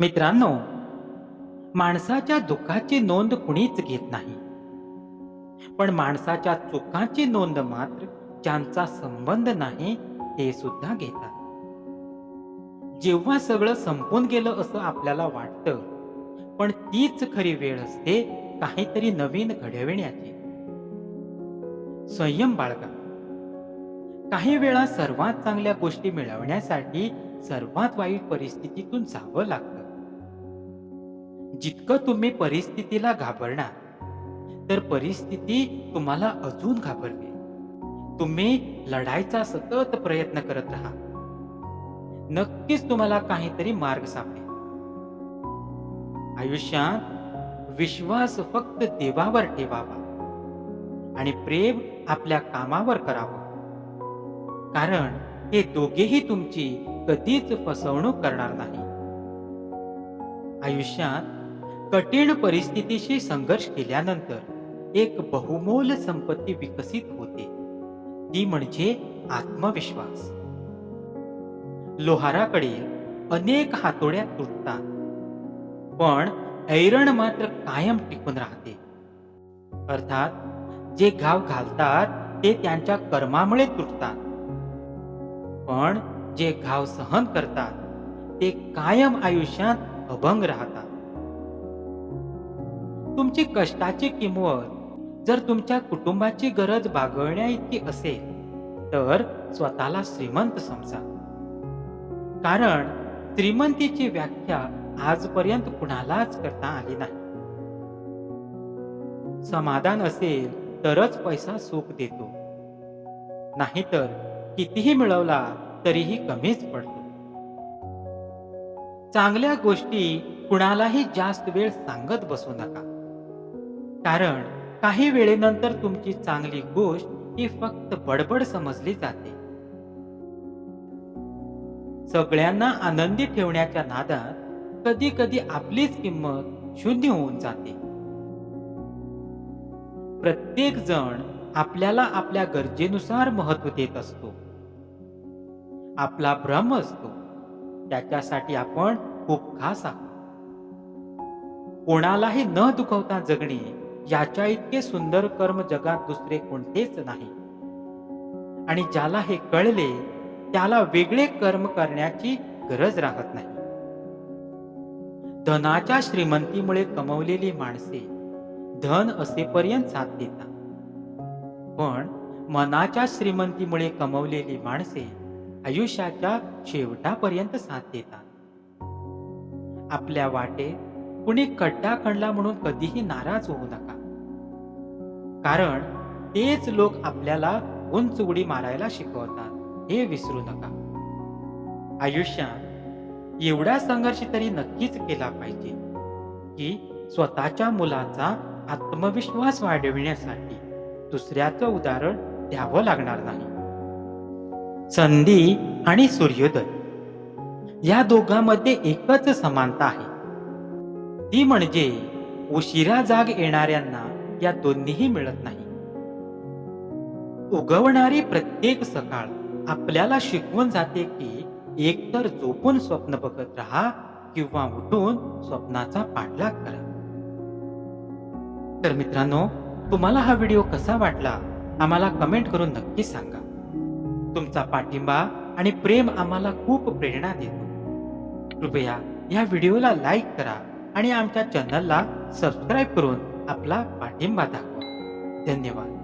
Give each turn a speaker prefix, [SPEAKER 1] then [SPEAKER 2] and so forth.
[SPEAKER 1] मित्रांनो, माणसाच्या दुःखाची नोंद कुणीच घेत नाही, पण माणसाच्या चुकांची नोंद मात्र ज्यांचा संबंध नाही ते सुद्धा घेतात. जेव्हा सगळं संपून गेलं असं आपल्याला वाटतं, पण तीच खरी वेळ असते काहीतरी नवीन घडविण्याची. संयम बाळगा. काही वेळा सर्वात चांगल्या गोष्टी मिळवण्यासाठी सर्वात वाईट परिस्थितीतून जावं लागतं. जितकं तुम्ही परिस्थितीला घाबरणार, तर परिस्थिती तुम्हाला अजून घाबरते. तुम्ही लढायचा सतत प्रयत्न करत राहा. नक्कीच तुम्हाला काहीतरी मार्ग सापडेल. आयुष्यात विश्वास फक्त देवावर ठेवावा आणि प्रेम आपल्या कामावर करावं, कारण हे दोघेही तुमची कधीच फसवणूक करणार नाही. आयुष्यात कठीण परिस्थितीशी संघर्ष केल्यानंतर एक बहुमोल संपत्ती विकसित होते, ती म्हणजे आत्मविश्वास. लोहाराकडे अनेक हातोड्या तुटतात, पण ऐरण मात्र कायम टिकून राहते. अर्थात जे घाव घालतात ते त्यांच्या कर्मामुळे तुटतात, पण जे घाव सहन करतात ते कायम आयुष्यात अभंग राहतात. तुमची कष्टाची किंमत जर तुमच्या कुटुंबाची गरज भागवण्या इतकी असेल, तर स्वतःला श्रीमंत समजा, कारण श्रीमंतीची व्याख्या आजपर्यंत कुणालाच करता आली नाही. समाधान असेल तरच पैसा सुख देतो, नाहीतर कितीही मिळवला तरीही कमीच पडतो. चांगल्या गोष्टी कुणालाही जास्त वेळ सांगत बसू नका, कारण काही वेळेनंतर तुमची चांगली गोष्ट ही फक्त बडबड समजली जाते. सगळ्यांना आनंदी ठेवण्याच्या नादात कधी कधी आपलीच किंमत शून्य होऊन जाते. प्रत्येक जण आपल्याला आपल्या गरजेनुसार महत्त्व देत असतो. आपला भ्रम असतो, त्याच्यासाठी आपण खूप खास आहोत. कोणालाही न दुखवता जगणे याच्या इतके सुंदर कर्म जगात दुसरे कोणतेच नाही. आणि ज्याला हे कळले त्याला वेगळे कर्म करण्याची गरज राहत नाही. धनाच्या श्रीमंतीमुळे कमवलेली माणसे धन असेपर्यंत साथ देतात, पण मनाच्या श्रीमंतीमुळे कमवलेली माणसे आयुष्याच्या शेवटापर्यंत साथ देतात. आपल्या वाटेत कुणी खड्डा खणला म्हणून कधीही नाराज होऊ नका, कारण तेच लोक आपल्याला उंच उडी मारायला शिकवतात हे विसरू नका. आयुष्यात एवढा संघर्ष तरी नक्कीच केला पाहिजे की स्वतःच्या मुलाचा आत्मविश्वास वाढविण्यासाठी दुसऱ्याचं उदाहरण द्यावं लागणार नाही. संधी आणि सूर्योदय या दोघांमध्ये एकच समानता आहे, ती म्हणजे उशिरा जाग येणाऱ्यांना या दोन्हीही मिळत नाही. उगवणारी प्रत्येक सकाळ आपल्याला शिकवून जाते की एकतर झोपून स्वप्न बघत राहा किंवा उठून स्वप्नाचा पाठलाग करा. तर मित्रांनो, तुम्हाला हा व्हिडिओ कसा वाटला आम्हाला कमेंट करून नक्की सांगा. तुमचा पाठिंबा आणि प्रेम आम्हाला खूप प्रेरणा देतो. कृपया या व्हिडिओला लाईक करा आणि आमच्या चॅनलला सबस्क्राईब करून आपला पाठिंबा दाखवा. धन्यवाद.